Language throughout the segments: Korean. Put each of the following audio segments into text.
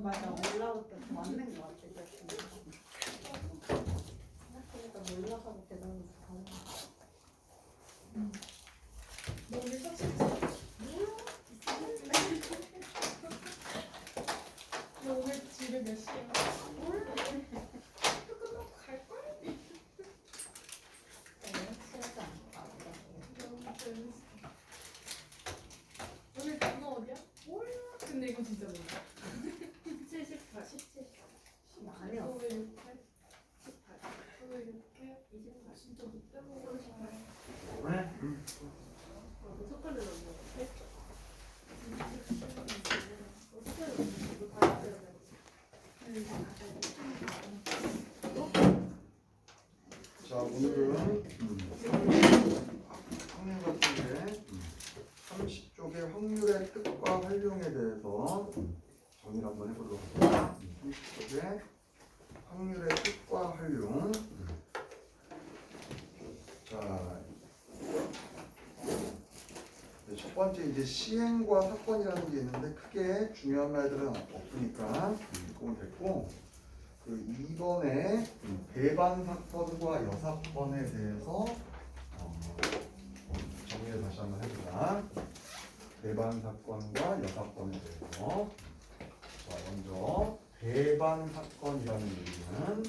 맞아. 올라올 때 맞는 것 같아. 생각해보니까 올라가고 계단에서 가는 거. 너무 섭섭해. 너 오늘 집에 몇 시야? 몰라. 학교 끝나고 갈걸? 시간 너무 재밌어. 오늘 단어 어디야? 몰라. 근데 이거 진짜 몰라. 78. 17. 많이 왔어. 왜 6해? 18. 왜 6해? 28. 진짜 못 빼먹어. 왜? 나도 숟갈을 넣는 자, 오늘은 확률 같은데 30쪽의 확률의 뜻과 활용에 대해서 정의를 한번 해보도록 하겠습니다. 30쪽의 확률의 뜻과 활용. 자, 첫 번째 이제 시행과 사건이라는 게 있는데 크게 중요한 말들은 없으니까 이건 됐고, 그 2번에 배반 사건과 여사건에 대해서 정리를 다시 한번 해보자. 배반 사건과 여사건에 대해서. 자, 먼저 배반 사건이라는 얘기는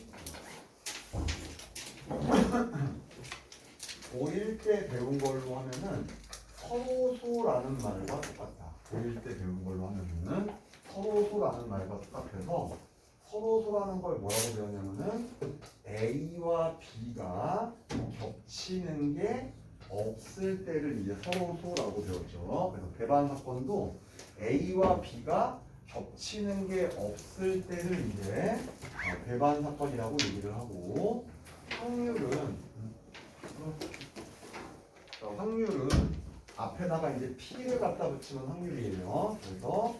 고1 때 배운 걸로 하면은 서로소라는 말과 똑같다. 고1 때 배운 걸로 하면은 서로소라는 말과 똑같아서 서로소라는 걸 뭐라고 배웠냐면은 A와 B가 겹치는 게 없을 때를 이제 서로소라고 배웠죠. 그래서 배반 사건도 A와 B가 겹치는 게 없을 때를 이제 배반 사건이라고 얘기를 하고, 확률은 앞에다가 이제 P를 갖다 붙이면 확률이에요. 그래서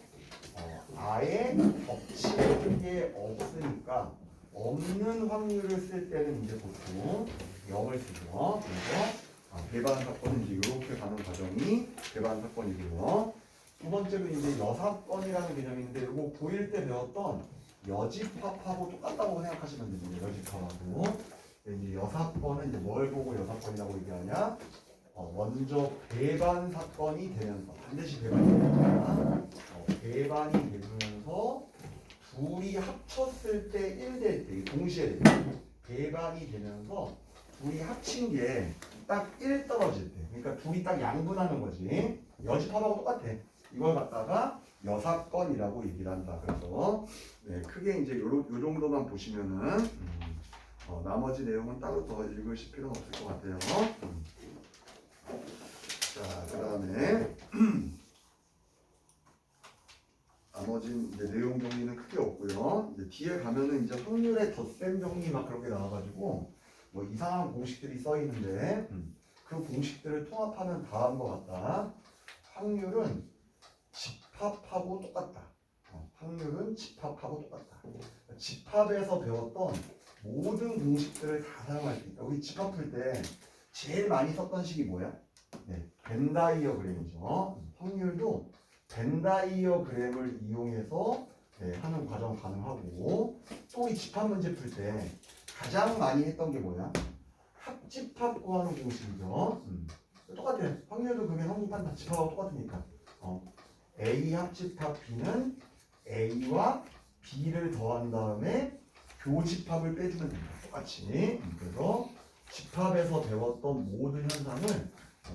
아예 겹치는 게 없으니까 없는 확률을 쓸 때는 이제 보통 0을 쓰죠. 그래서 배반 사건은 이제 이렇게 가는 과정이 배반 사건이고요. 두 번째로 이제 여사건이라는 개념인데 이거 고1 때 배웠던 여집합하고 똑같다고 생각하시면 됩니다. 여집합하고. 이제 여사건은 이제 뭘 보고 여사건이라고 얘기하냐? 먼저 배반 사건이 되면서 반드시 배반이 됩니다. 배반이 되면서 둘이 합쳤을 때 1 될 때 동시에 돼요. 배반이 되면서 둘이 합친 게 딱 1 떨어질 때, 그러니까 둘이 딱 양분하는 거지. 여집합하고 똑같아. 이걸 갖다가 여사건이라고 얘기를 한다. 그래서 크게 이제 요 정도만 보시면은 나머지 내용은 따로 더 읽으실 필요는 없을 것 같아요. 자, 그 다음에 나머지 이제 내용 정리는 크게 없고요. 이제 뒤에 가면은 이제 확률의 덧셈 정리 막 그런 게 나와가지고 뭐 이상한 공식들이 써 있는데 그 공식들을 통합하면 다음과 같다. 확률은 집합하고 똑같다. 확률은 집합하고 똑같다. 집합에서 배웠던 모든 공식들을 다 사용할 수 있다. 우리 집합 풀 때 제일 많이 썼던 식이 뭐야? 벤다이어그램이죠. 확률도 벤다이어그램을 이용해서 하는 과정 가능하고, 또 이 집합 문제 풀 때 가장 많이 했던 게 뭐야? 합집합 구하는 공식이죠. 똑같아요. 확률도 그게 확률판 다 집합하고 똑같으니까. A 합집합 B는 A와 B를 더한 다음에 교집합을 빼주면 됩니다. 똑같이. 그래서 집합에서 배웠던 모든 현상을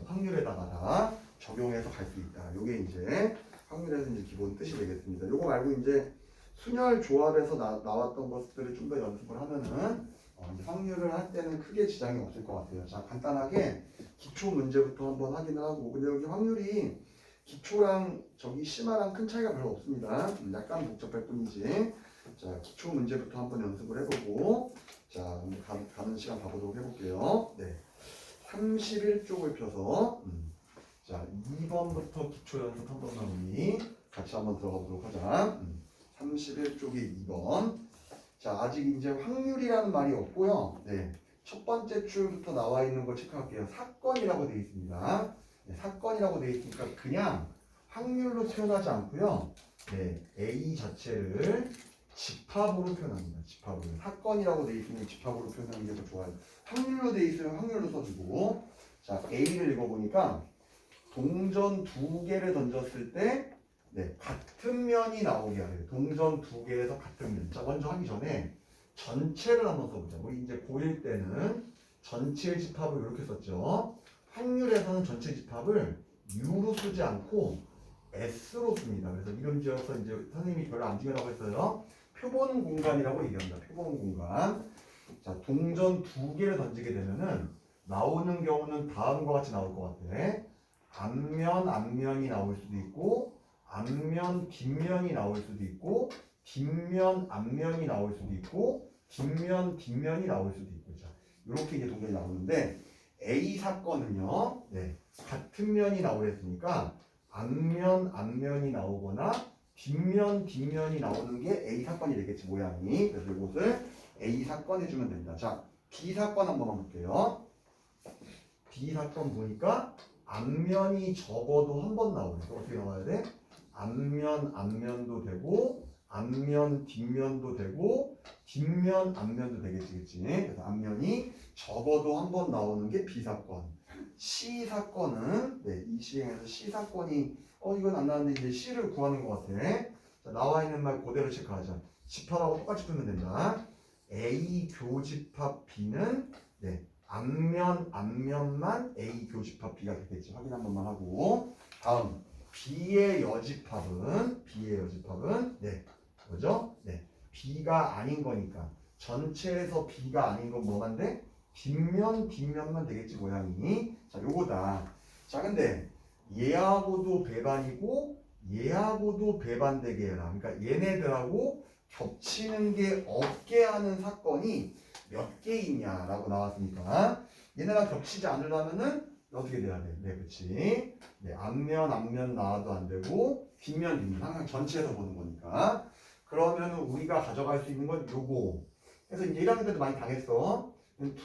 확률에다가 다 적용해서 갈 수 있다. 요게 이제 확률에서 이제 기본 뜻이 되겠습니다. 요거 말고 이제 순열 조합에서 나왔던 것들을 좀 더 연습을 하면은 이제 확률을 할 때는 크게 지장이 없을 것 같아요. 자, 간단하게 기초 문제부터 한번 확인을 하고, 근데 여기 확률이 기초랑 저기 심화랑 큰 차이가 별로 없습니다. 약간 복잡할 뿐이지. 자, 기초 문제부터 한번 연습을 해보고, 자, 가는 시간 가보도록 해볼게요. 31쪽을 펴서 자, 2번부터 기초 연습 한 번만 우리 같이 한번 들어가 보도록 하자. 31쪽에 2번. 자, 아직 이제 확률이라는 말이 없고요. 첫 번째 줄부터 나와 있는 걸 체크할게요. 사건이라고 되어 있습니다. 사건이라고 되어 있으니까 그냥 확률로 표현하지 않고요. 네, A 자체를 집합으로 표현합니다. 집합으로. 사건이라고 돼 있으면 집합으로 표현하는 게 더 좋아요. 확률로 돼 있으면 확률로 써주고. 자, A를 읽어보니까 동전 두 개를 던졌을 때 네, 같은 면이 나오게 하래요. 동전 두 개에서 같은 면. 자, 먼저 하기 전에 전체를 한번 써보자. 우리 이제 고1 때는 전체 집합을 이렇게 썼죠. 확률에서는 전체 집합을 U로 쓰지 않고 S로 씁니다. 그래서 이름 지어서 이제 선생님이 별로 안 중요하다고 했어요. 표본 공간이라고 얘기합니다. 표본 공간. 자, 동전 두 개를 던지게 되면은 나오는 경우는 다음과 같이 나올 것 같아. 앞면, 앞면이 나올 수도 있고, 앞면, 뒷면이 나올 수도 있고, 뒷면, 앞면이 나올 수도 있고, 뒷면, 뒷면이 나올 수도 있고. 자, 이렇게 이제 동전이 나오는데, A 사건은요, 네, 같은 면이 나오랬으니까, 앞면, 앞면이 나오거나, 뒷면, 뒷면이 나오는 게 A 사건이 되겠지, 모양이. 그래서 이것을 A 사건 해주면 됩니다. 자, B 사건 한번 볼게요. B 사건 보니까, 앞면이 적어도 한 번 나오니까 어떻게 나와야 돼? 앞면, 앞면도 되고, 앞면, 뒷면도 되고, 뒷면, 앞면도 되겠지, 그치? 그래서 앞면이 적어도 한 번 나오는 게 B 사건. C 사건은, 네, 이 시행에서 C 사건이, 이건 안 나왔는데 이제 C를 구하는 것 같아. 자, 나와 있는 말 그대로 체크하자. 집합하고 똑같이 풀면 된다. A 교집합 B는, 네, 앞면, 앞면만 A 교집합 B가 되겠지. 확인 한 번만 하고. 다음, B의 여집합은, 네, 뭐죠? 네, B가 아닌 거니까. 전체에서 B가 아닌 건 뭐만 돼? 뒷면, 뒷면만 되겠지, 모양이. 자, 요거다. 자, 근데 얘하고도 배반이고, 얘하고도 배반되게 해라. 그러니까 얘네들하고 겹치는 게 없게 하는 사건이 몇 개 있냐라고 나왔으니까 얘네가 겹치지 않으려면은 어떻게 돼야 돼? 네, 그렇지. 네, 앞면 앞면 나와도 안 되고 뒷면 뒷면 항상 전체에서 보는 거니까 그러면은 우리가 가져갈 수 있는 건 요거. 그래서 이제 1학년 때도 많이 당했어.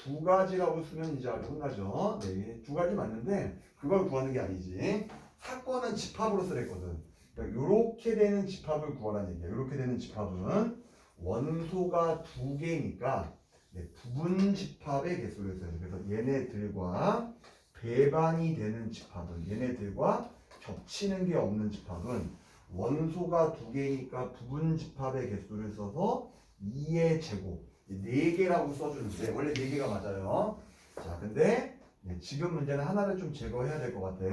두 가지라고 쓰면 이제 아주 혼나죠. 네, 두 가지 맞는데 그걸 구하는 게 아니지. 사건은 집합으로 쓰랬거든. 그러니까 요렇게 되는 집합을 구하라는 얘기야. 요렇게 되는 집합은 원소가 두 개니까 네, 부분 집합의 개수를 써요. 그래서 얘네들과 배반이 되는 집합은 얘네들과 겹치는 게 없는 집합은 원소가 두 개니까 부분 집합의 개수를 써서 2의 제곱 4개라고 써주는데 원래 4개가 맞아요. 자, 근데 네, 지금 문제는 하나를 좀 제거해야 될 것 같아.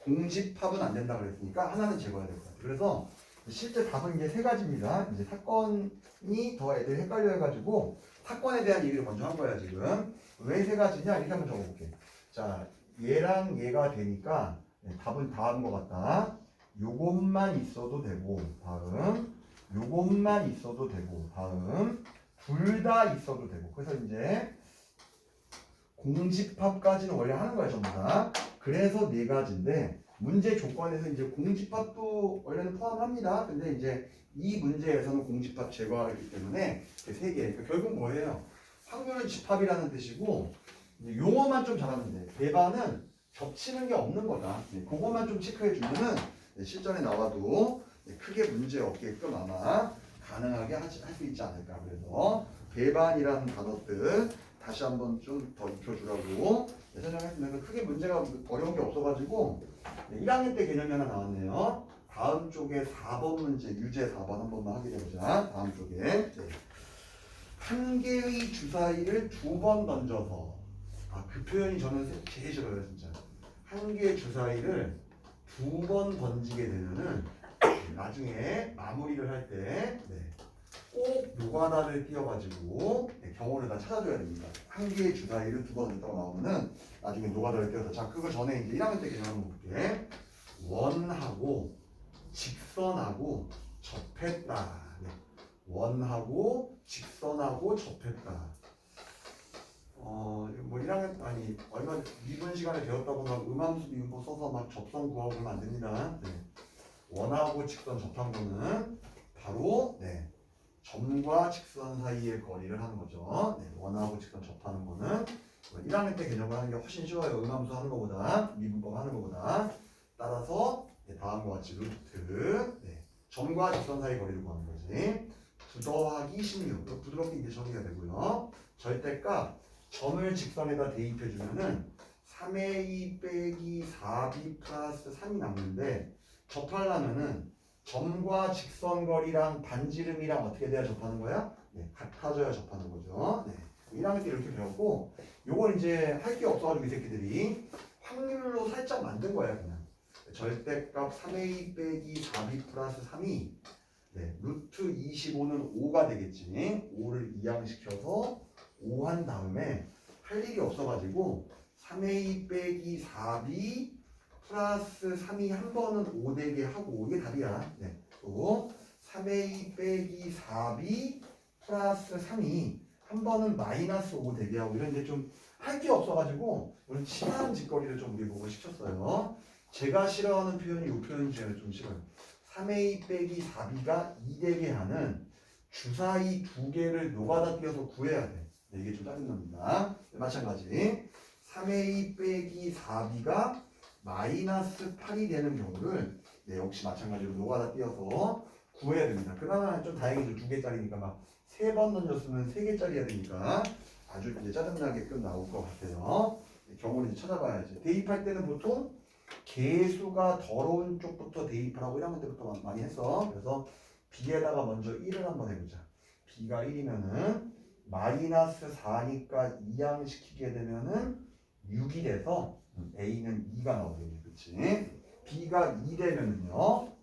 공집합은 안 된다 그랬으니까 하나는 제거해야 될 것 같아. 그래서 실제 답은 이제 세 가지입니다. 이제 사건이 더 애들이 헷갈려 해가지고 사건에 대한 얘기를 먼저 한 거야 지금. 왜 세 가지냐 이렇게 한번 적어볼게. 자, 얘랑 얘가 되니까 네, 답은 다음 것 같다. 요것만 있어도 되고 다음 요것만 있어도 되고 다음 둘 다 있어도 되고. 그래서 이제 공집합까지는 원래 하는 거야 전부 다. 그래서 네 가지인데 문제 조건에서 이제 공집합도 원래는 포함합니다. 근데 이제 이 문제에서는 공집합 제거하기 때문에 세 개. 그러니까 결국 뭐예요? 확률은 집합이라는 뜻이고 용어만 좀 잘하면 돼. 배반은 겹치는 게 없는 거다. 네, 그것만 좀 체크해 주면은 네, 실전에 나와도 네, 크게 문제 없게끔 아마 가능하게 할 수 있지 않을까. 그래서 배반이라는 단어들 다시 한번 좀 더 익혀주라고 네, 설명했습니다. 크게 문제가 어려운 게 없어가지고 네, 1학년 때 개념이 하나 나왔네요. 다음 쪽에 4번 문제, 유제 4번 한 번만 하게 되보자. 다음 쪽에 네. 한 개의 주사위를 2번 던져서 그 표현이 저는 제일 싫어요 진짜. 한 개의 주사위를 2번 던지게 되면은 나중에 마무리를 할 때 꼭 노가다를 띄워가지고 경호를 다 찾아줘야 됩니다. 한 개의 주사위를 2번 던졌다고 나오면은 나중에 노가다를 띄워서 자 그거 전에 이제 1학년 때 개념 한번 볼게. 원하고 직선하고 접했다. 원하고 직선하고 접했다. 뭐 1학년 아니 얼마 미분 시간에 배웠다고 막 음함수 미분법 써서 막 접선 구하고 그러면 안 됩니다. 네. 원하고 직선 접한 거는 바로 점과 직선 사이의 거리를 하는 거죠. 원하고 직선 접하는 거는 1학년 때 개념을 하는 게 훨씬 쉬워요. 음함수 하는 거보다 미분법 하는 거보다. 따라서 다음과 같이 루트 점과 직선 사이 거리를 구하는 거지. 9 더하기 16. 부드럽게 이제 정리가 되고요. 절대값 점을 직선에다 대입해주면은 3a 빼기 4b 플러스 3이 남는데 접하려면은 점과 직선 거리랑 반지름이랑 어떻게 돼야 접하는 거야? 네, 같아져야 접하는 거죠. 네. 1학년 때 이렇게 배웠고 요건 이제 할 게 없어가지고 이 새끼들이 확률로 살짝 만든 거야 그냥. 절대값 3a 빼기 4b 플러스 3이 네, 루트 25는 5가 되겠지. 5를 이항시켜서 5 한 다음에 할 일이 없어가지고 3a 빼기 4b 플러스 3이 한 번은 5 되게 하고 이게 답이야. 네. 또 3a 빼기 4b 플러스 3이 한 번은 마이너스 5 되게 하고 이런 이제 좀 할 게 없어가지고 오늘 치환 짓거리를 좀 우리 보고 시켰어요. 제가 싫어하는 표현이 이 표현 중에 좀 싫어요. 3a 빼기 4b가 2 되게 하는 주사위 두 개를 노가다 띄어서 구해야 돼. 네, 이게 좀 짜증납니다. 네, 마찬가지 3a 빼기 4b가 마이너스 8이 되는 경우를 네, 역시 마찬가지로 노가다 띄어서 구해야 됩니다. 그나마 좀 다행히도 2개짜리니까 막 3번 던졌으면 3개짜리야 되니까 아주 이제 짜증나게끔 나올 것 같아요. 네, 경우를 이제 찾아봐야지. 대입할 때는 보통 개수가 더러운 쪽부터 대입하라고 1학년 때부터 많이 했어. 그래서 b에다가 먼저 1을 한번 해보자. b가 1이면은 마이너스 4니까 이항시키게 되면은 6이 돼서 a는 2가 나오겠네. 그치? b가 2 되면은요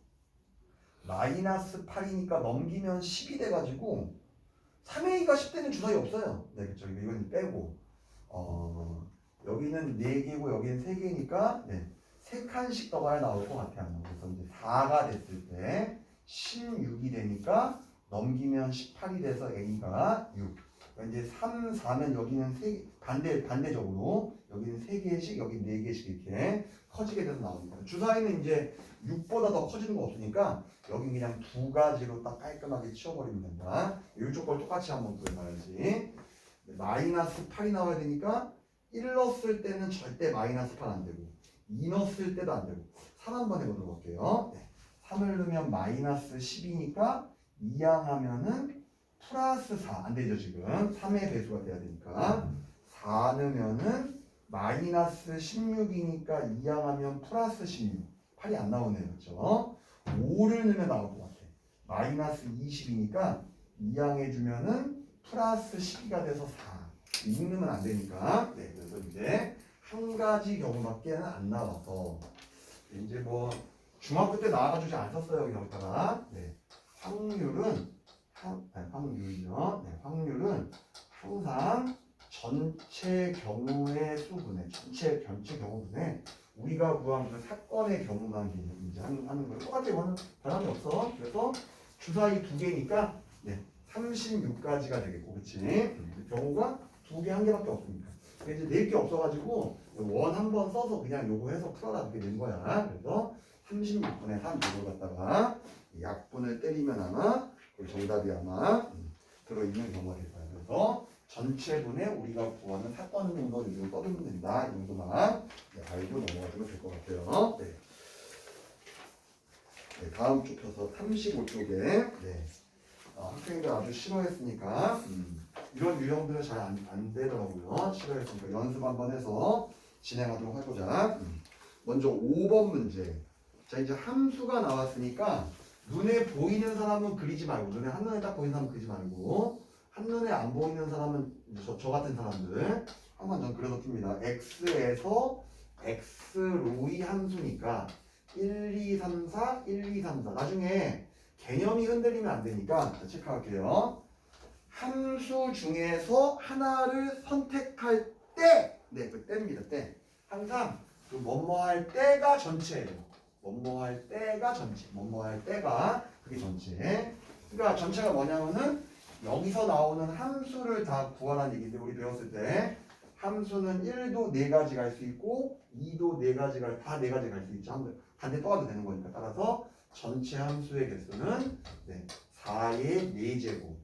마이너스 8이니까 넘기면 10이 돼가지고 3a가 10되는 주사위 없어요. 네, 그쵸. 이건 빼고 여기는 4개고 여기는 3개니까 네, 3칸씩 더 가야 나올 것 같아. 그래서 이제 4가 됐을 때 16이 되니까 넘기면 18이 돼서 a가 6. 그러니까 이제 3, 4는 여기는 반대적으로 여기는 3개씩 여기 4개씩 이렇게 커지게 돼서 나옵니다. 주사위는 이제 6보다 더 커지는 거 없으니까 여기 그냥 2가지로 딱 깔끔하게 치워버리면 된다. 이쪽 걸 똑같이 한번 구해봐야지. 마이너스 8이 나와야 되니까 1 넣었을 때는 절대 마이너스 8 안 되고 2 넣었을 때도 안 되고 3 한번 해보도록 할게요. 네. 3을 넣으면 마이너스 10이니까 이항하면은 플러스 4 안 되죠 지금. 3의 배수가 돼야 되니까 4 넣으면은 마이너스 16이니까 이항하면 플러스 16 8이 안 나오네요. 그렇죠? 5를 넣으면 나올 것 같아. 마이너스 20이니까 이항해주면은 플러스 12가 돼서 4 6 넣으면 안 되니까 네, 그래서 이제 한 가지 경우밖에는 안 나와서 이제 뭐 중학교 때 나와가지고 안 썼어요 여기다가. 네. 확률이죠. 네, 확률은 항상 전체 경우의 수분에 전체 경우분에 우리가 구한 그 사건의 경우만 이제 하는 거예요. 똑같아요. 이거는 변함이 없어. 그래서 주사위 2개니까 네, 36가지가 되겠고, 그렇지? 경우가 2개, 1개밖에 없으니까. 이제 4개 없어가지고 원 한 번 써서 그냥 요거 해서 풀어라 이렇게 된 거야. 그래서 36분의 3 이걸 갖다가 약분을 때리면 아마 그 정답이 아마 들어있는 경우가 될 거야. 그래서 전체분에 우리가 구하는 사건 정도 이 정도 써주면 된다. 이 정도만 네, 알고 넘어가시면 될 것 같아요. 네. 네, 다음 쪽 펴서 35쪽에 네. 학생들 아주 싫어했으니까 이런 유형들은 잘 안 되더라고요. 싫어했으니까 연습 한번 해서 진행하도록 해보자. 먼저 5번 문제. 자, 이제 함수가 나왔으니까 눈에 보이는 사람은 그리지 말고, 눈에 한눈에 딱 보이는 사람은 그리지 말고, 한눈에 안 보이는 사람은 저 같은 사람들 항상 전 그래서 풉니다. x에서 x로이 함수니까 1, 2, 3, 4, 1, 2, 3, 4. 나중에 개념이 흔들리면 안 되니까 체크할게요. 함수 중에서 하나를 선택할 때, 네, 그 때입니다. 때. 항상 그 뭐뭐할 때가 전체예요. 뭐뭐할 때가 전체. 뭐뭐할 때가 그게 전체. 그러니까 전체가 뭐냐면은 여기서 나오는 함수를 다 구하라는 얘기인데 우리 배웠을 때 함수는 1도 4가지 갈 수 있고 2도 4가지 다 4가지 갈 수 있죠. 반대 떠와도 되는 거니까. 따라서 전체 함수의 개수는 네, 4의 4제곱.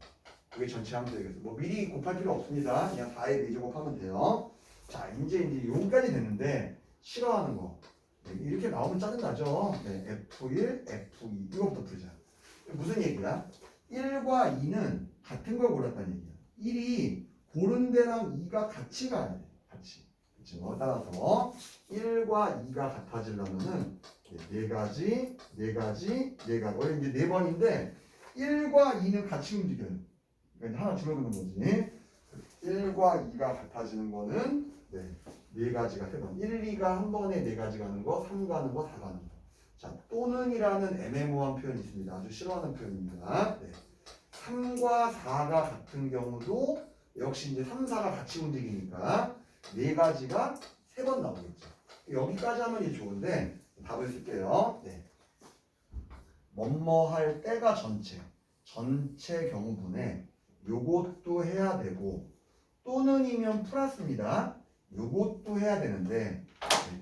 그게 전체 함수의 개수. 뭐 미리 곱할 필요 없습니다. 그냥 4의 4제곱 하면 돼요. 자, 이제 여기까지 됐는데 싫어하는 거. 네, 이렇게 나오면 짜증나죠. 네, F1, F2 이거부터 풀자. 무슨 얘기야? 1과 2는 같은 걸 고랐다는 얘기야. 1이 고른 데랑 2가 같이 가야 돼. 같이. 그렇죠? 따라서 1과 2가 같아지려면은 네 가지. 원래 이제 네 번인데 1과 2는 같이 움직여요. 그러니까 하나 줄어드는 거지. 1과 2가 같아지는 거는 네 가지가 세 번. 1, 2가 한 번에 네 가지 가는 거, 3 가는 거, 4 가는 거. 자, 또는이라는 애매모호한 표현이 있습니다. 아주 싫어하는 표현입니다. 3과 4가 같은 경우도 역시 이제 3, 4가 같이 움직이니까 네 가지가 세 번 나오겠죠. 여기까지 하면 이제 좋은데 답을 쓸게요. 뭐뭐 할 때가 전체 경우분에 요것도 해야 되고 또는이면 플러스입니다. 요것도 해야 되는데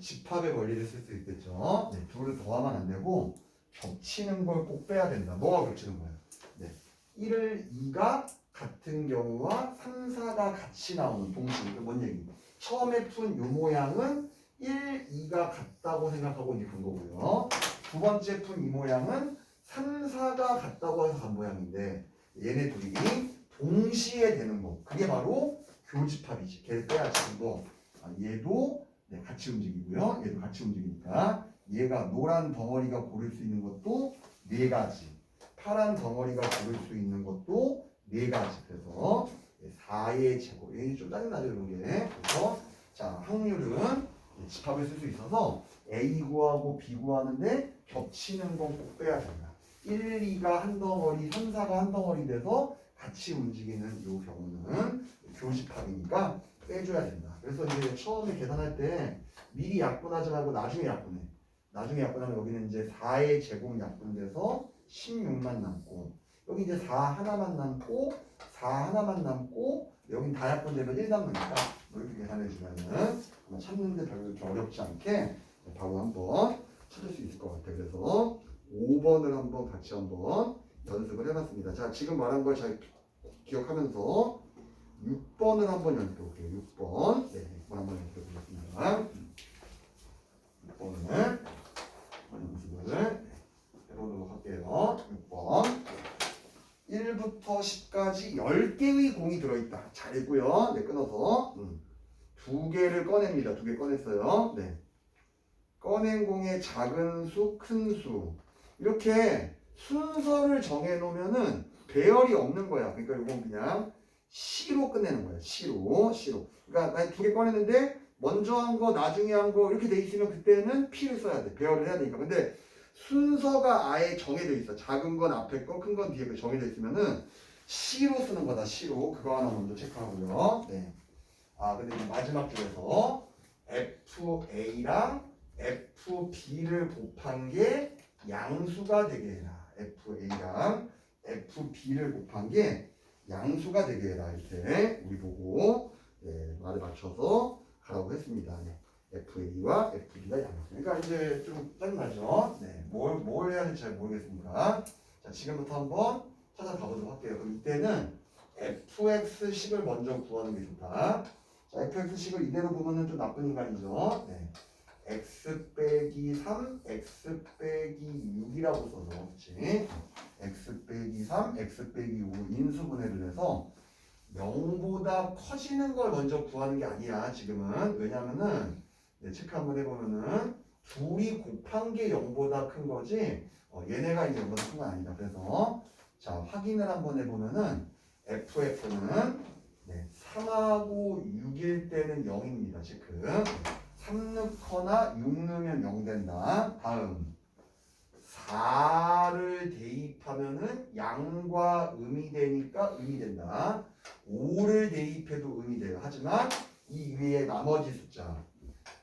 집합의 원리를 쓸 수 있겠죠. 둘을 더하면 안 되고 겹치는 걸 꼭 빼야 된다. 뭐가 겹치는 거예요? 1을 2가 같은 경우와 3, 4가 같이 나오는 동식. 이게 뭔 얘기? 처음에 푼 요 모양은 1, 2가 같다고 생각하고 이제 간 거고요. 두 번째 푼 이 모양은 3, 4가 같다고 해서 간 모양인데 얘네 둘이 동시에 되는 거. 그게 바로 교집합이지. 걔를 빼야지. 얘도 같이 움직이고요. 얘도 같이 움직이니까 얘가 노란 덩어리가 고를 수 있는 것도 네 가지. 파란 덩어리가 고를 수 있는 것도 네 가지. 그래서 4의 제곱. 이게 좀 짜증나죠, 이런 게. 그래서 자, 확률은 집합을 쓸 수 있어서 A 구하고 B 구하는데 겹치는 건 꼭 빼야 된다. 1, 2가 한 덩어리, 3, 4가 한 덩어리 돼서 같이 움직이는 이 경우는 교집합이니까 빼줘야 된다. 그래서 이제 처음에 계산할 때 미리 약분하지 말고 나중에 약분해. 나중에 약분하면 여기는 이제 4의 제곱 약분돼서 16만 남고 여기 이제 4 하나만 남고 4 하나만 남고 여긴 다 약분되면 1 남으니까 이렇게 계산해 주면은 아마 찾는데 별로 이렇게 어렵지 않게 바로 한번 찾을 수 있을 것 같아요. 그래서 5번을 한번 같이 한번 연습을 해봤습니다. 자, 지금 말한 걸 잘 기억하면서 6번을 한번 연습해 볼게요. 6번. 6번 한번 연습해 보겠습니다. 6번을 연습을 해보도록 할게요. 6번. 1부터 10까지 10개의 공이 들어있다. 잘했고요. 끊어서 2개를 꺼냅니다. 2개 꺼냈어요. 꺼낸 공의 작은 수, 큰 수. 이렇게 순서를 정해놓으면은 배열이 없는 거야. 그러니까 이건 그냥 C로 끝내는 거야. C로. 그러니까 난 2개 꺼냈는데 먼저 한 거, 나중에 한 거 이렇게 돼 있으면 그때는 P를 써야 돼. 배열을 해야 되니까. 근데 순서가 아예 정해져 있어. 작은 건 앞에 거, 큰 건 뒤에 거 정해져 있으면은 C로 쓰는 거다. C로. 그거 하나 먼저 체크하고요. 아, 근데 마지막 줄에서 FA랑 FB를 곱한 게 양수가 되게 해라. FA랑 FB를 곱한 게 양수가 되게 해라. 이렇게 우리 보고 말에 맞춰서 가라고 했습니다. FA와 FB가 양수. 그러니까 이제 좀 짜증나죠? 뭘 해야 될지 잘 모르겠습니다. 자, 지금부터 한번 찾아가 보도록 할게요. 그럼 이때는 fx식을 먼저 구하는 게 좋다. 자, fx식을 이대로 보면은 좀 나쁜 인간이죠. x 빼기 3, x 빼기 6이라고 써서 그렇지. x 빼기 3, x 빼기 6으로 인수분해를 해서 0보다 커지는 걸 먼저 구하는 게 아니야. 지금은. 왜냐면은 체크 한번 해보면은 둘이 곱한 게 0보다 큰 거지 얘네가 이제 0보다 큰 건 아니다. 그래서 자, 확인을 한번 해보면은 fx는 3하고 6일 때는 0입니다. 체크. 3 넣거나 6 넣으면 0 된다. 다음 4를 대입하면은 양과 음이 되니까 음이 된다. 5를 대입해도 음이 돼요. 하지만 이 위에 나머지 숫자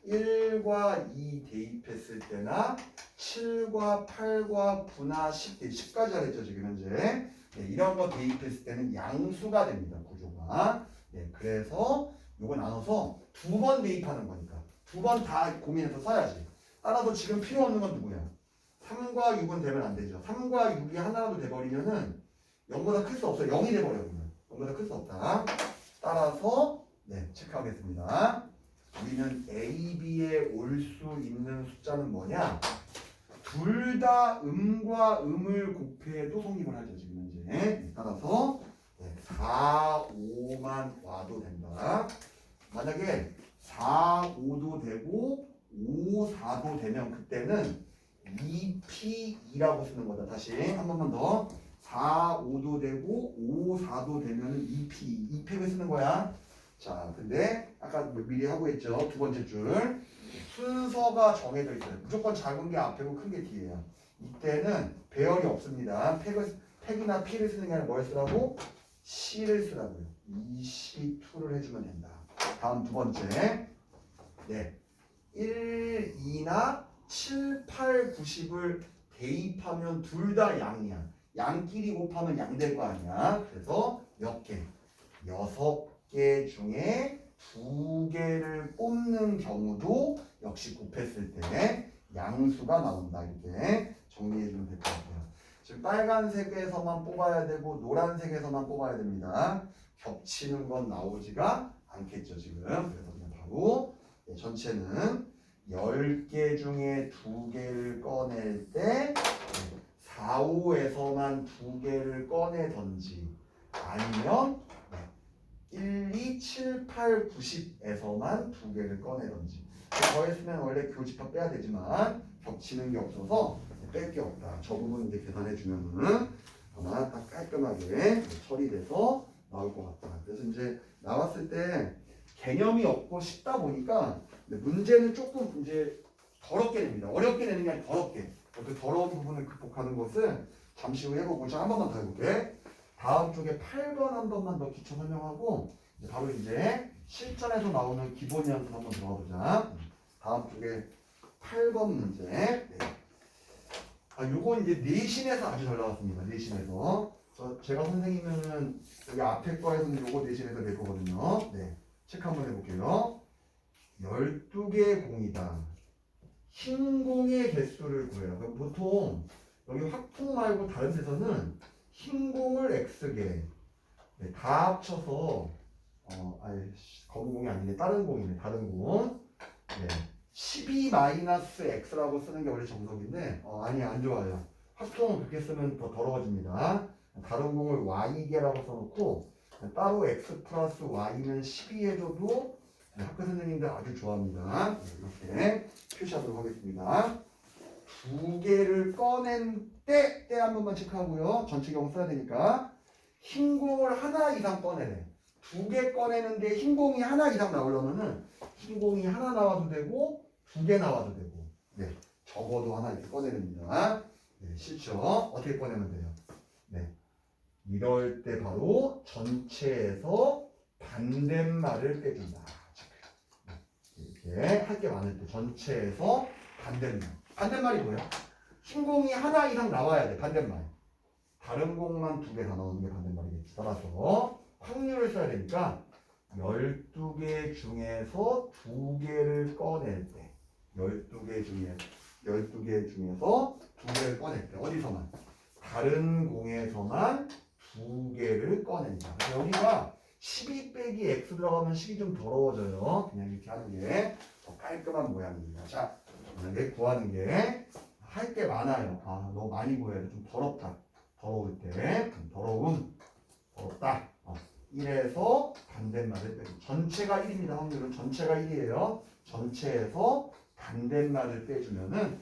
1과 2 대입했을 때나 7과 8과 9나 10, 10까지 하랬죠 지금 현재. 이런 거 대입했을 때는 양수가 됩니다. 구조가. 그래서 요거 나눠서 2번 대입하는 거니까 2번 다 고민해서 써야지. 따라서 지금 필요 없는 건 누구야? 3과 6은 되면 안 되죠. 3과 6이 하나라도 돼버리면은 0보다 클 수 없어요. 0이 돼버려요. 0보다 클 수 없다. 따라서 체크하겠습니다. 우리는 A, B에 올 수 있는 숫자는 뭐냐? 둘 다 음과 음을 곱해도 성립을 하죠 지금 현재. 따라서 4, 5만 와도 된다. 만약에 4, 5도 되고 5, 4도 되면 그때는 2P2라고 쓰는 거다. 다시 한 번만 더. 4, 5도 되고 5, 4도 되면 2P2 2팩을 쓰는 거야. 자, 근데 아까 미리 하고 했죠. 두 번째 줄. 순서가 정해져 있어요. 무조건 작은 게 앞이고 큰 게 뒤에요. 이때는 배열이 없습니다. 팩이나 P를 쓰는 게 아니라 뭘 쓰라고? C를 쓰라고요. EC2를 해주면 된다. 다음 두 번째. 1, 2나 7, 8, 90을 대입하면 둘 다 양이야. 양끼리 곱하면 양 될 거 아니야. 그래서 몇 개? 6개 중에 2개를 뽑는 경우도 역시 곱했을 때 양수가 나온다. 이렇게 정리해주면 될 것 같아요. 지금 빨간색에서만 뽑아야 되고 노란색에서만 뽑아야 됩니다. 겹치는 건 나오지가 않겠죠 지금. 그래서 그냥 바로 전체는 10개 중에 2개를 꺼낼 때 4, 5에서만 2개를 꺼내던지 아니면 1, 2, 7, 8, 90에서만 2개를 꺼내던지. 더했으면 원래 교집합 빼야 되지만 겹치는 게 없어서 뺄 게 없다. 저 부분 이제 계산해 주면은 아마 딱 깔끔하게 처리돼서 나올 것 같다. 그래서 이제 나왔을 때 개념이 없고 쉽다 보니까 문제는 조금 이제 더럽게 냅니다. 어렵게 내는 게 아니라 더럽게. 그 더러운 부분을 극복하는 것을 잠시 후 해보고 자, 한 번만 더 해볼게. 다음 쪽에 8번 한 번만 더 기초 설명하고 바로 이제 실전에서 나오는 기본 연습 한번 들어가 보자. 다음 쪽에 8번 문제. 요건 이제 내신에서 아주 잘 나왔습니다. 내신에서. 제가 선생님은 여기 앞에 거에서는 요거 내신에서 낼 거거든요. 체크 한번 해볼게요. 12개의 공이다. 흰 공의 개수를 구해요. 그럼 보통 여기 확통 말고 다른 데서는 흰 공을 X개 다 합쳐서 검은 공이 아니네. 다른 공이네. 다른 공 12-X라고 쓰는 게 원래 정석인데 아니 안 좋아요. 확통은 그렇게 쓰면 더 더러워집니다. 다른 공을 Y개라고 써놓고 따로 X 플러스 Y는 12 해줘도 학교 선생님들 아주 좋아합니다. 이렇게 표시하도록 하겠습니다. 2개를 꺼낸 때 한 번만 체크하고요. 전체 경우 써야 되니까 흰 공을 하나 이상 꺼내래. 2개 꺼내는데 흰 공이 하나 이상 나오려면은 흰 공이 하나 나와도 되고 2개 나와도 되고 적어도 하나 이렇게 꺼내냅니다. 싫죠? 어떻게 꺼내면 돼요? 이럴 때 바로 전체에서 반대말을 빼준다. 이렇게 할 게 많을 때 전체에서 반대말. 반대말이 뭐야? 흰 공이 하나 이상 나와야 돼. 반대말. 다른 공만 2개 다 나오는 게 반대말이겠지. 따라서 확률을 써야 되니까 12개 중에서 2개를 꺼낼 때 12개 중에서 2개를 꺼낼 때 어디서만? 다른 공에서만 2개를 꺼낸다. 그래서 여기가 12 빼기 X 들어가면 식이 좀 더러워져요. 그냥 이렇게 하는 게 더 깔끔한 모양입니다. 자, 만약에 구하는 게 할 게 많아요. 너무 많이 구해야 돼. 좀 더럽다. 더러울 때 더럽다. 1에서 반대말을 빼고 전체가 1입니다. 확률은 전체가 1이에요. 전체에서 반대말을 빼주면은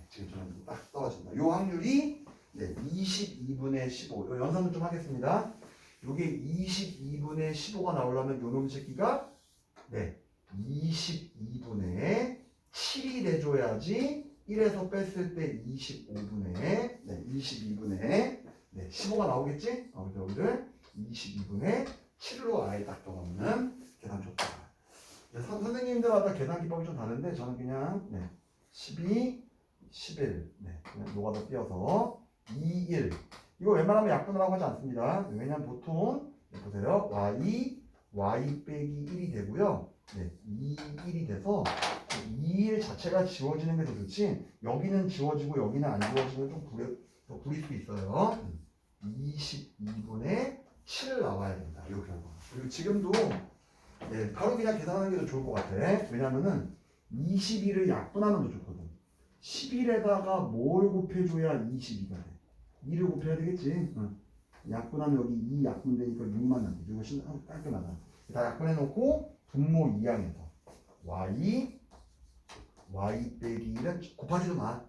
지금 저는 딱 떨어진다. 요 확률이 22분의 15. 요 연산을 좀 하겠습니다. 요게 22분의 15가 나오려면 요 놈 새끼가 22분의 7이 돼줘야지 1에서 뺐을 때 22분의 15가 나오겠지? 그래서 여기를 22분의 7로 아예 딱 적으면 계산 좋다. 선생님들마다 계산 기법이 좀 다른데 저는 그냥 12, 11 그냥 노가다 띄어서 2, 1 이거 웬만하면 약분을 하고 하지 않습니다. 왜냐면 보통 보세요. y 빼기 1이 되고요. 2, 1이 돼서 2, 1 자체가 지워지는 게 더 좋지 여기는 지워지고 여기는 안 지워지면 좀 구릴 수 있어요. 22분의 7을 나와야 된다. 이렇게 하고. 그리고 지금도 바로 그냥 계산하는 게 더 좋을 것 같아. 왜냐면은 22를 약분하면 더 좋거든. 11에다가 뭘 곱해줘야 22가 돼? 2를 곱해야 되겠지. 약분하면 여기 2 약분되니까 6만 남지. 이거 깔끔하다. 다 약분해놓고 분모 2항에서 y 빼기 1은 곱하지도 마.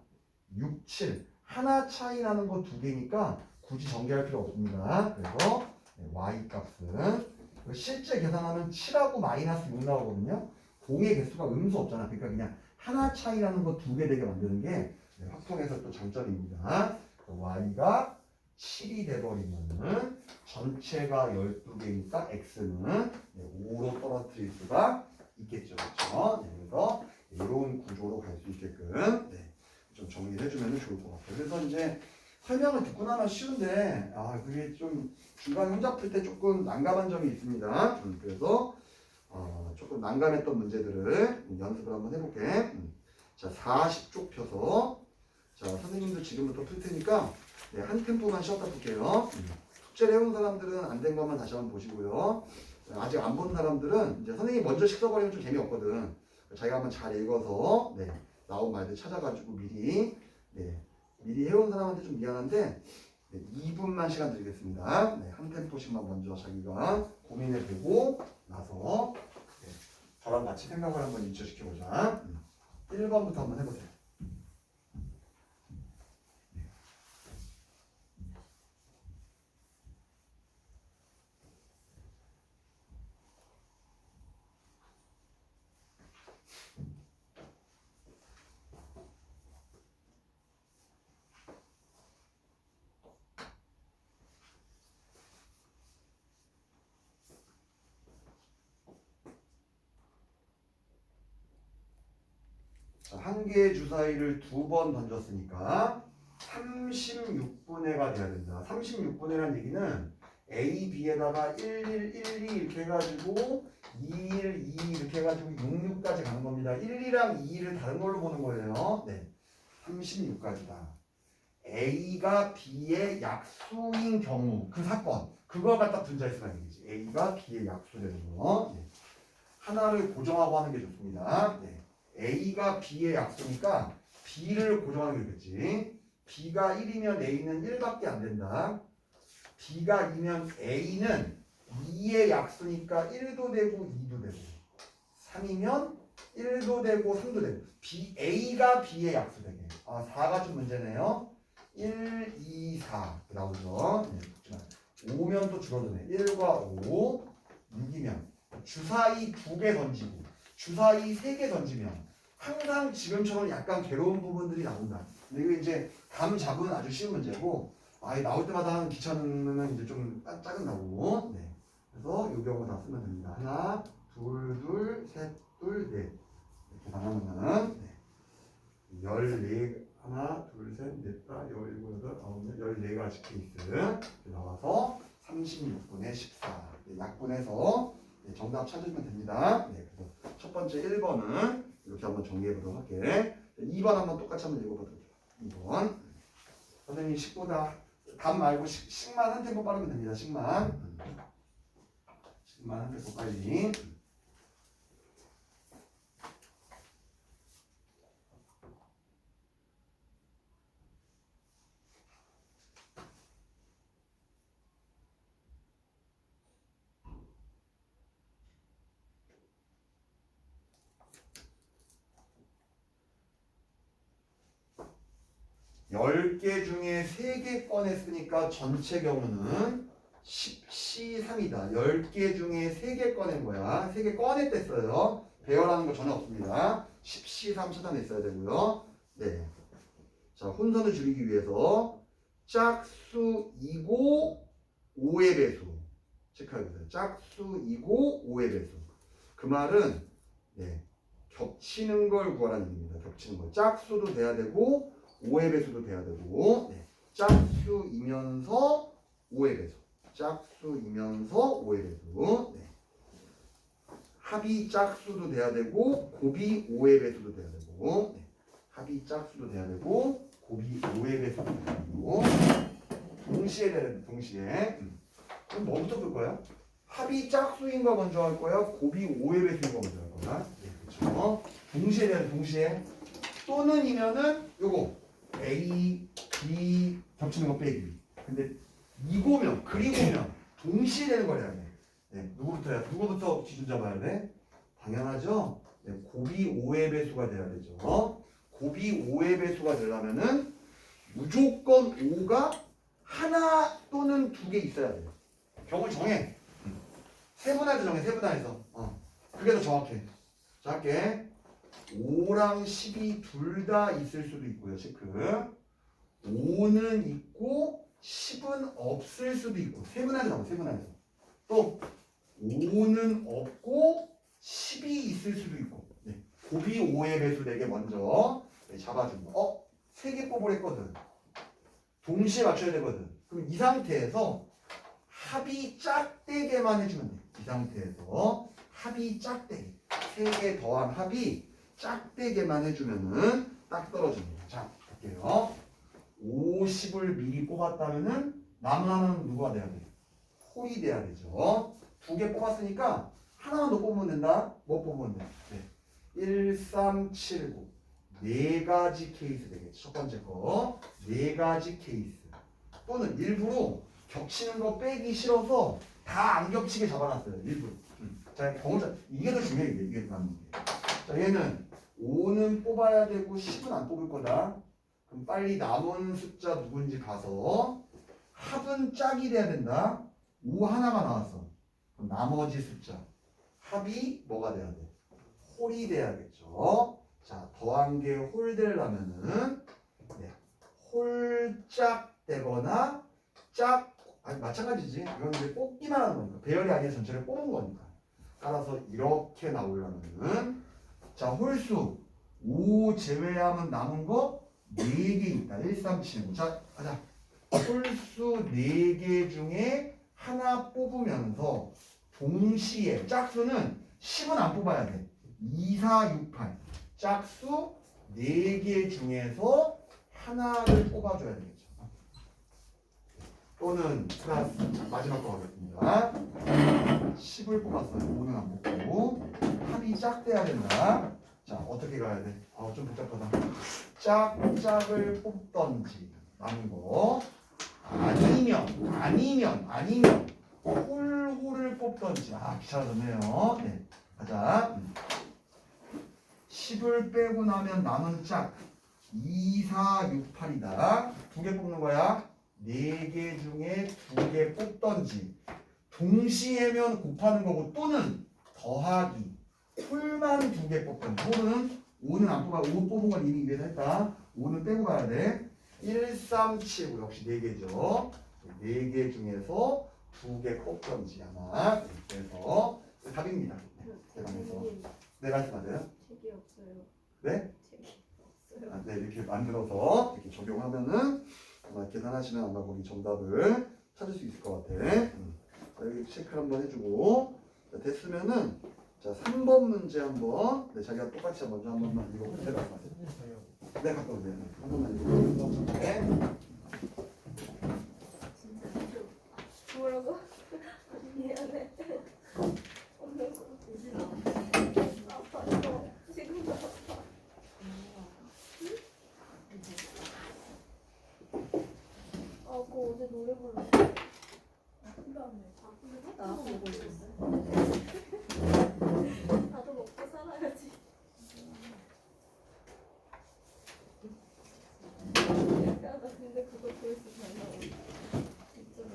6, 7 하나 차이 나는 거 두 개니까 굳이 전개할 필요 없습니다. 그래서 y 값은 실제 계산하면 7하고 마이너스 6 나오거든요. 공의 개수가 음수 없잖아. 그러니까 그냥 하나 차이 나는 거 두 개 되게 만드는 게 확통에서 또 장점입니다. y가 7이 돼버리면은 전체가 12개니까 x는 5로 떨어뜨릴 수가 있겠죠. 그렇죠? 그래서 이런 구조로 갈 수 있게끔 좀 정리를 해주면 좋을 것 같아요. 그래서 이제 설명을 듣고 나면 쉬운데 그게 좀 중간 혼자 풀 때 조금 난감한 점이 있습니다. 그래서 조금 난감했던 문제들을 연습을 한번 해볼게. 자, 40쪽 펴서 자, 선생님도 지금부터 풀 테니까 한 템포만 쉬었다 풀게요. 숙제를 해온 사람들은 안 된 것만 다시 한번 보시고요. 아직 안 본 사람들은 이제 선생님 먼저 식 써버리면 좀 재미없거든. 자기가 한번 잘 읽어서 나온 말들 찾아가지고 미리 해온 사람한테 좀 미안한데 2분만 시간 드리겠습니다. 한 템포씩만 먼저 자기가 고민해보고 나서 저랑 같이 생각을 한번 일치시켜보자. 1번부터 한번 해보세요. 한 개의 주사위를 두 번 던졌으니까 36분의가 돼야 된다. 36분의란 얘기는 A, B에다가 1, 1, 1, 2 이렇게 해가지고 2, 1, 2 이렇게 해가지고 6, 6까지 가는 겁니다. 1, 2랑 2를 다른 걸로 보는 거예요. 36까지다. A가 B의 약수인 경우 그 사건 그걸 갖다 분자했으란 얘기지. A가 B의 약수되는 거. 하나를 고정하고 하는 게 좋습니다. A가 B의 약수니까 B를 고정하는 게 좋겠지. B가 1이면 A는 1밖에 안 된다. B가 2면 A는 2의 약수니까 1도 되고 2도 되고 3이면 1도 되고 3도 되고 A가 B의 약수 되게 4가 좀 문제네요. 1, 2, 4 나오죠. 5면 또 줄어드네. 1과 5 6이면 주사위 2개 던지고 주사위 3개 던지면 항상 지금처럼 약간 괴로운 부분들이 나온다. 근데 이거 이제 감 잡은 아주 쉬운 문제고 나올 때마다 하는 귀찮으면 이제 좀 짜증나고 그래서 이 경우 다 쓰면 됩니다. 하나, 둘, 둘, 셋, 둘, 넷 이렇게 나가면은 14 하나, 둘, 셋, 넷, 다, 17, 18, 19, 14가지 케이스 나와서 36분의 14 약분해서 정답 찾으시면 됩니다. 그래서 첫 번째 1번은 이렇게 한번 정리해 보도록 할게. 2번 한번 똑같이 한번 읽어보도록 할게요. 2번 선생님 식보다 답 말고 식만 한 템포 빠르면 됩니다. 식만 한 템포 빨리. 열 개 중에 3개 꺼냈으니까 전체 경우는 10C3이다. 10개 중에 3개 꺼낸 거야. 3개 꺼냈댔어요. 배열하는 거 전혀 없습니다. 10C3 찾아냈어야 되고요. 자, 혼선을 줄이기 위해서 짝수이고 5의 배수 체크해보세요. 짝수이고 5의 배수. 그 말은 겹치는 걸 구하라는 얘기입니다. 겹치는 거. 짝수도 돼야 되고 5의 배수도 돼야 되고 짝수이면서 5의 배수 짝수이면서 5의 배수 합이 짝수도 돼야 되고 곱이 5의 배수도 돼야 되고 합이 짝수도 돼야 되고 곱이 5의 배수도 돼야 되고 동시에 돼야 됩니다. 동시에 그럼 뭐부터 풀 거야? 합이 짝수인 거 먼저 할 거야? 곱이 5의 배수인 거 먼저 할 거야? 그렇죠. 동시에 돼야 돼. 동시에 또는 이면은 요거 A, B 겹치는 거 빼기. 근데 이거면 그리고면 동시에 되는 거래야 돼. 네, 누구부터 기준 잡아야 돼? 당연하죠. 네, 곱이 5의 배수가 돼야 되죠. 곱이 5의 배수가 되려면은 무조건 5가 하나 또는 두 개 있어야 돼. 경우 정해. 세분화해서 정해. 세분화해서. 그게 더 정확해. 자, 할게. 5랑 10이 둘 다 있을 수도 있고요. 체크. 5는 있고 10은 없을 수도 있고. 세분화해서 정해. 세분화해서. 또 5는 없고 10이 있을 수도 있고. 네. 곱이 5의 배수 4개 먼저 잡아준 거. 3개 뽑으랬거든. 동시에 맞춰야 되거든. 그럼 이 상태에서 합이 짝대게만 해주면 돼. 이 상태에서 합이 짝대게. 3개 더한 합이 짝대게만 해주면은 딱 떨어집니다. 자, 볼게요. 50을 미리 뽑았다면은 남은 하나는 누가 돼야 돼? 홀이 돼야 되죠. 2개 뽑았으니까 하나만 더 뽑으면 된다. 뭐 뽑으면 돼? 네. 1, 3, 7, 9. 4가지 케이스 되겠죠. 첫 번째 거. 4가지 케이스. 또는 일부러 겹치는 거 빼기 싫어서 다 안 겹치게 잡아놨어요. 일부러. 자, 경험자. 이게 더 중요해. 이게 맞는 게. 자, 얘는 5는 뽑아야 되고 10은 안 뽑을 거다. 그럼 빨리 남은 숫자 누군지 가서 합은 짝이 돼야 된다. 5 하나가 나왔어. 그럼 나머지 숫자. 합이 뭐가 돼야 돼? 홀이 돼야겠죠. 자, 더한 게 홀 되려면은 네, 홀짝 되거나 짝 아니 마찬가지지. 이건 이제 뽑기만 하는 거니까 배열이 아니라 전체를 뽑은 거니까. 따라서 이렇게 나오려면은 자, 홀수 5 제외하면 남은 거 4개 있다. 1, 3, 7, 9. 자, 가자. 홀수 4개 중에 하나 뽑으면서 동시에 짝수는 10은 안 뽑아야 돼. 2, 4, 6, 8. 짝수 4개 중에서 하나를 뽑아줘야 되겠죠. 또는 플러스 마지막 거 하겠습니다. 10을 뽑았어요. 5는 안 뽑고 합이 짝돼야 된다. 자, 어떻게 가야 돼? 좀 복잡하다. 짝짝을 뽑던지 남은 거 아니면 홀홀을 뽑던지. 귀찮아졌네요. 네, 가자. 10을 빼고 나면 남은 짝 2, 4, 6, 8이다. 2개 뽑는 거야. 4개 중에 2개 뽑던지 동시에면 곱하는 거고 또는 더하기 홀만 2개 뽑던지. 홀은 5는 안 뽑아. 5 뽑은 건 이미 위에서 했다. 5는 빼고 가야 돼. 1, 3, 7, 9 역시 4개죠. 4개 중에서 2개 뽑던지 하나. 그래서 답입니다. 대방에서. 네, 말씀하세요. 책이 없어요. 네? 책이 없어요. 네, 이렇게 만들어서 이렇게 적용하면은 아마 계산하시면 아마 거기 정답을 찾을 수 있을 것 같아. 자, 여기 체크를 한번 해주고 자, 됐으면은 자 3번 문제 한번 자기가 똑같이 먼저 한 번만 읽어보세요. 네, 말씀하세요. 네, 갖다 오세요. 한 번만 읽어보세요. 네. 진짜 싫어. 뭐라고? 미안해. 없는 거. 아파. 지금도 아파. 그거 어제 노래 불렀어. 나 보고 있었어. 나도 먹고 살아야지. 야, 나 근데 그거 조회수 잘 나오네. 진짜로.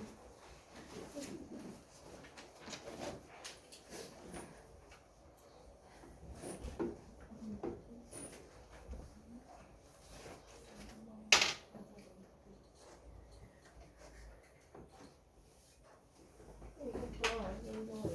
이거 봐. 이거 이렇게.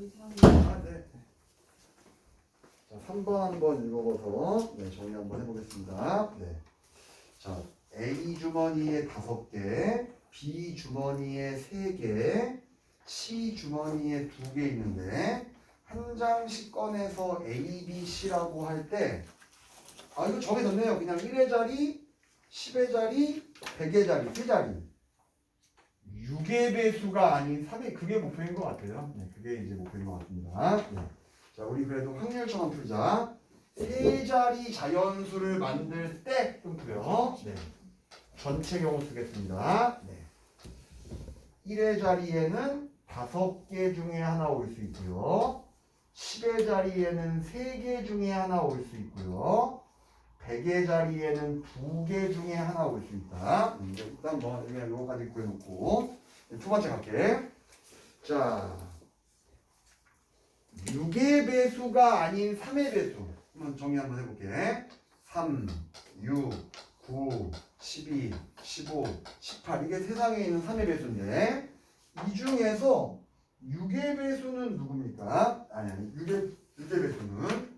이상해. 아, 네. 자, 3번 한번 읽어봐서 네, 정리 한번 해보겠습니다. 네. 자, A 주머니에 5개, B 주머니에 3개, C 주머니에 2개 있는데 한 장씩 꺼내서 A, B, C라고 할 때 아, 이거 정해졌네요. 그냥 1의 자리, 10의 자리, 100의 자리, 3자리. 6의 배수가 아닌 3의 그게 목표인 것 같아요. 네, 그게 이제 목표인 것 같습니다. 네. 자, 우리 그래도 확률처럼 풀자. 3자리 자연수를 만들 때 끊고요. 네. 전체 경우 쓰겠습니다. 네. 1의 자리에는 5개 중에 하나 올 수 있고요. 10의 자리에는 3개 중에 하나 올 수 있고요. 100의 자리에는 2개 중에 하나 올 수 있다. 일단 뭐 그냥 요거까지 구해놓고 두 번째 갈게. 자, 6의 배수가 아닌 3의 배수 한번 정리 한번 해볼게. 3, 6, 9, 12, 15, 18 이게 세상에 있는 3의 배수인데 이 중에서 6의 배수는 누굽니까? 아니 6의 배수는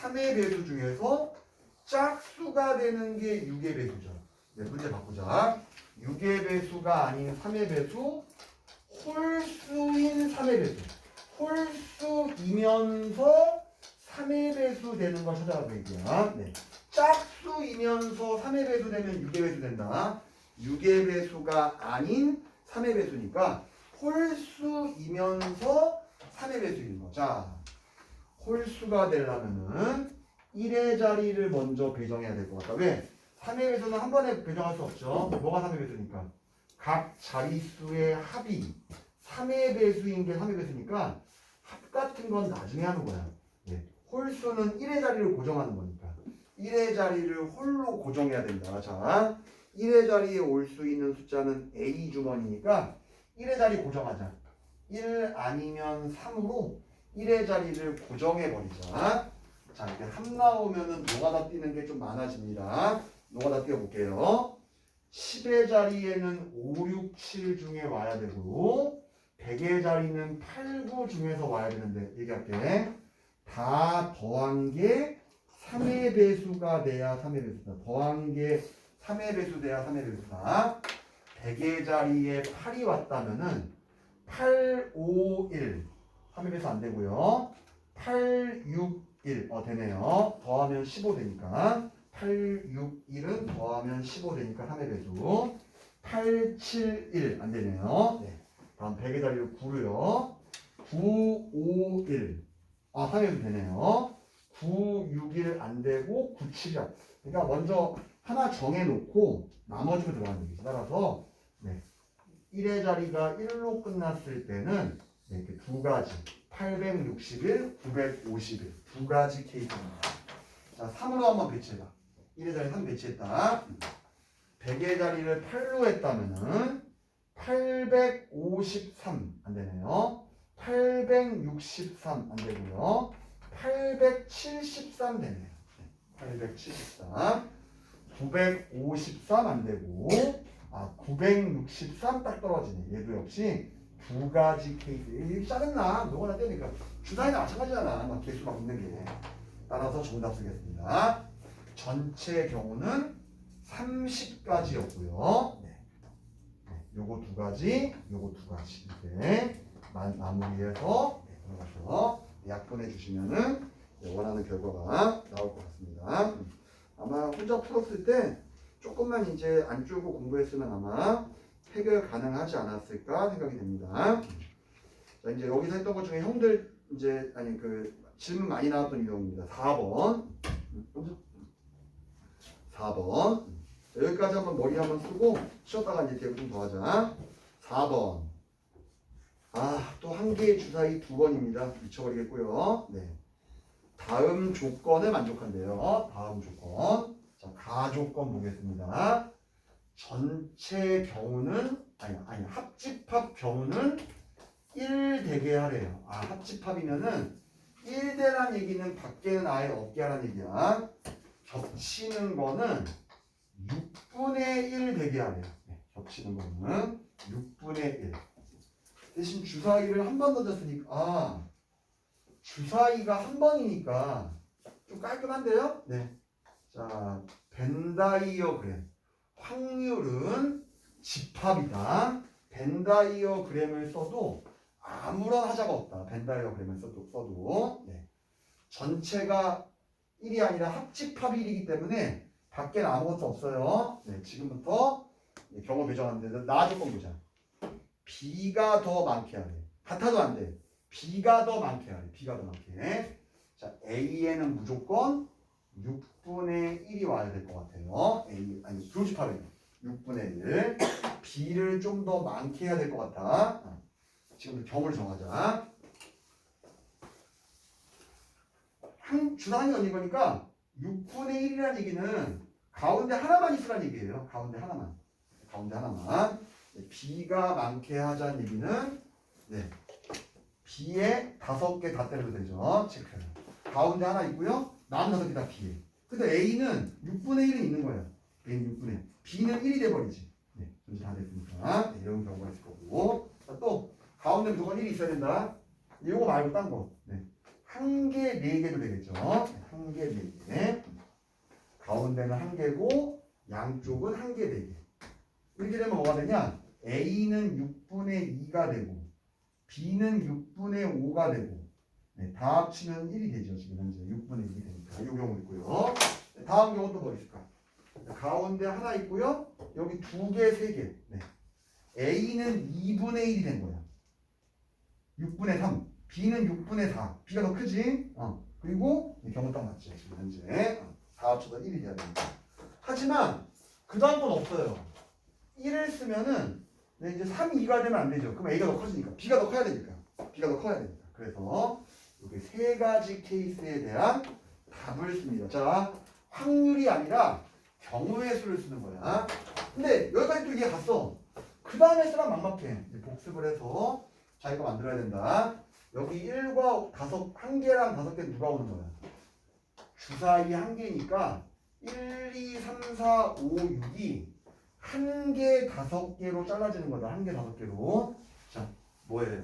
3의 배수 중에서 짝수가 되는 게 6의 배수죠. 네, 문제 바꾸자. 6의 배수가 아닌 3의 배수, 홀수인 3의 배수. 홀수이면서 3의 배수 되는 걸 찾아가고 얘기야. 네. 짝수이면서 3의 배수 되면 6의 배수 된다. 6의 배수가 아닌 3의 배수니까 홀수이면서 3의 배수인 거. 자, 홀수가 되려면은 1의 자리를 먼저 배정해야 될 것 같다. 왜? 3의 배수는 한 번에 배정할 수 없죠. 뭐가 3의 배수니까? 각 자릿수의 합이 3의 배수인 게 3의 배수니까 합 같은 건 나중에 하는 거야. 예. 홀수는 1의 자리를 고정하는 거니까 1의 자리를 홀로 고정해야 된다. 자, 1의 자리에 올 수 있는 숫자는 A 주머니니까 1의 자리 고정하자. 1 아니면 3으로 1의 자리를 고정해 버리자. 자, 이렇게 함 나오면은 노가다 띄는 게 좀 많아집니다. 노가다 띄워볼게요. 10의 자리에는 5, 6, 7 중에 와야 되고 100의 자리는 8, 9 중에서 와야 되는데 얘기할게. 다 더한 게 3의 배수가 돼야 3의 배수다. 더한 게 3의 배수 돼야 3의 배수다. 100의 자리에 8이 왔다면은 8, 5, 1 3의 배수 안 되고요. 8, 6, 1 되네요. 더하면 15 되니까 8, 6, 1은 더하면 15 되니까 3의 배수. 8, 7, 1 안 되네요. 네. 다음 100의 자리를 9로요. 9, 5, 1 3의 배수 되네요. 9, 6, 1 안 되고 9, 7이야. 그러니까 먼저 하나 정해놓고 나머지로 들어가는 얘기죠. 따라서 네. 1의 자리가 1로 끝났을 때는 네, 이렇게 두 가지 861, 951 두 가지 케이스입니다. 자, 3으로 한번 배치해봐. 1의 자리 3 배치했다. 100의 자리를 8로 했다면은 853 안 되네요. 863 안 되고요. 873 되네요. 873 953 안 되고 963 딱 떨어지네. 얘도 역시 두 가지 케이스. 이게 짜증나. 너거나 떼니까 주사위나 마찬가지잖아. 막 개수 막 있는 게. 따라서 정답 쓰겠습니다. 전체 경우는 30가지였고요. 네. 요거 두 가지, 요거 두 가지 이렇게 마무리해서 들어가서 약분해 주시면은 원하는 결과가 나올 것 같습니다. 아마 혼자 풀었을 때 조금만 이제 안 줄고 공부했으면 아마 해결 가능하지 않았을까 생각이 됩니다. 자, 이제 여기서 했던 것 중에 형들 이제 질문 많이 나왔던 유형입니다. 4번. 4번. 자, 여기까지 한번 머리 한번 쓰고 쉬었다가 이제 대부 좀 더 하자. 4번. 또 한 개의 주사위 2번입니다. 미쳐버리겠고요. 네. 다음 조건에 만족한대요. 다음 조건. 자, 가조건 보겠습니다. 전체 경우는 합집합 경우는 1 되게 하래요. 합집합이면은 1대란 얘기는 밖에는 아예 없게 하라는 얘기야. 겹치는 거는 6분의 1 되게 하래요. 네, 겹치는 거는 6분의 1. 대신 주사위를 한 번 던졌으니까 주사위가 한 번이니까 좀 깔끔한데요? 네. 자, 벤다이어그램. 확률은 집합이다. 벤다이어그램을 써도 아무런 하자가 없다. 벤다이어그램을 써도. 네. 전체가 1이 아니라 합집합이 1이기 때문에 밖에는 아무것도 없어요. 네, 지금부터 경우 배정하는데 나 조건 보자. B가 더 많게 하래. 같아도 안 돼. B가 더 많게 하래. B가 더 많게. 자, A에는 무조건 6분의 1이 와야 될 것 같아요. A, 아니, 불집합에 6분의 1. B를 좀 더 많게 해야 될 것 같다. 지금부터 경우를 정하자. 주사위 언니 거니까 6분의 1이라는 얘기는 가운데 하나만 있으라는 얘기예요. 가운데 하나만. 가운데 하나만. 네, B가 많게 하자는 얘기는 네, B에 5개 다 때려도 되죠. 체크. 가운데 하나 있고요. 남은 5개 다 B에. 근데 A는 6분의 1은 있는 거예요. A는 6분의 1. B는 1이 돼버리지. 네, 전체 다 됐으니까. 네, 이런 경우가 있을 거고. 자, 또 가운데 무조건 1이 있어야 된다. 이거 말고 딴 거. 네. 한 개, 4개도 되겠죠. 한 개, 4개. 가운데는 한 개고 양쪽은 한 개, 4개. 이렇게 되면 뭐가 되냐? A는 6분의 2가 되고 B는 6분의 5가 되고 네, 다 합치면 1이 되죠. 지금 현재 6분의 1이 되니까 이 경우 있고요. 네, 다음 경우 또 뭐 있을까? 가운데 하나 있고요. 여기 2개, 3개. 네. A는 2분의 1이 된 거야. 6분의 3. B는 6분의 4. B가 더 크지? 그리고 경우 딱 맞지. 지금 현재 다 합쳐서 1이 돼야 됩니다. 하지만 그 다음 건 없어요. 1을 쓰면은 네, 이제 3, 2가 되면 안 되죠. 그럼 A가 더 커지니까 B가 더 커야 되니까 B가 더 커야 되니까. 그래서 이렇게 세 가지 케이스에 대한 답을 씁니다. 자, 확률이 아니라 경우의 수를 쓰는 거야. 근데 여기까지 또 이해 갔어. 그 다음에 쓰란 막막해. 이제 복습을 해서 자기가 만들어야 된다. 여기 1과 5, 1개랑 5개 누가 오는 거야? 주사위 1개니까 1, 2, 3, 4, 5, 6이 1개, 5개로 잘라지는 거다. 1개, 5개로. 자, 뭐예요?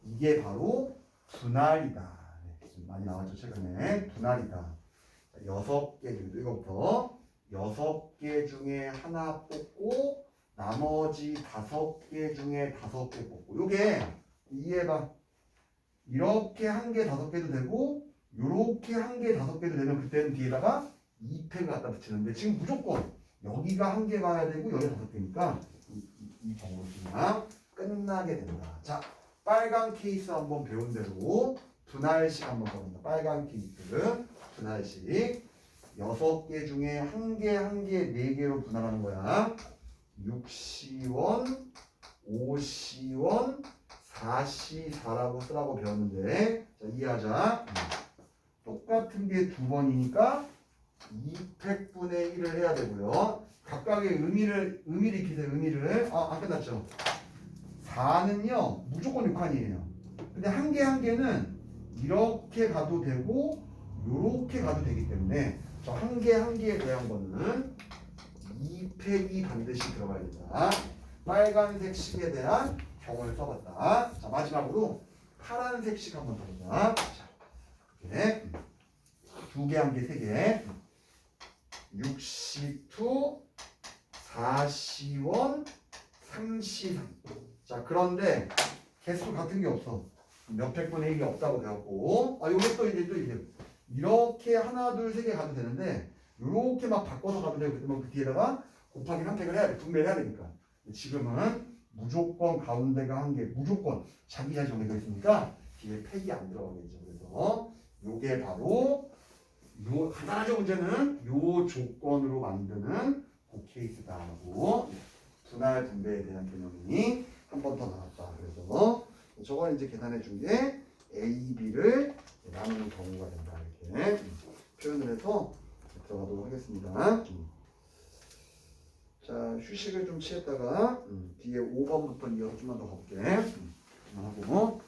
이게 바로 분할이다. 네, 많이 나왔죠, 최근에. 분할이다. 6개 정도. 이거부터 6개 중에 하나 뽑고 나머지 5개 중에 5개 뽑고. 요게 이해해봐. 이렇게 1개, 5개도 되고 요렇게 1개, 5개도 되면 그때는 뒤에다가 2팩을 갖다 붙이는데 지금 무조건 여기가 1개 가야 되고 여기 5개니까 이 경우로 그냥 끝나게 된다. 자, 빨간 케이스 한번 배운 대로 분할식 한번 보는다. 빨간 케이스 분할식 6개 중에 1개, 4개로 분할하는 거야. 6시원, 5시원, 4시4라고 쓰라고 배웠는데 자, 이해하자. 똑같은 게 2번이니까 2팩분의 1을 해야 되고요. 각각의 의미를 익히세요. 의미를. 안 끝났죠? 4는요 무조건 6칸이에요. 근데 한 개는 이렇게 가도 되고 요렇게 가도 되기 때문에 저 한 개에 대한 거는 2팩이 반드시 들어가야 된다. 빨간색 식에 대한 경우를 써봤다. 자, 마지막으로 파란색 식 한번 써보자. 자, 이렇게 2개, 1개, 3개 6시2 4시원 3시3. 자, 그런데 개수 같은 게 없어. 몇 팩분의 1이 없다고 배웠고 요게 또 이제 이렇게 하나, 둘, 3개 가도 되는데 요렇게 막 바꿔서 가도 되고 그러면 그 뒤에다가 곱하기 3팩을 해야 돼. 분배를 해야 되니까. 지금은 무조건 가운데가 1개, 무조건 자기 잘 정해져 있으니까 뒤에 팩이 안 들어가겠죠. 그래서 요게 바로 요 간단하죠. 문제는 요 조건으로 만드는 그 케이스다 하고 분할 분배에 대한 개념이 한 번 더 나왔다. 그래서 저건 이제 계산해 준 게 A, B를 나누는 경우가 된다. 이렇게 표현을 해서 들어가도록 하겠습니다. 자, 휴식을 좀 취했다가 뒤에 5번부터 이어서 좀만 더 가볼게. 하고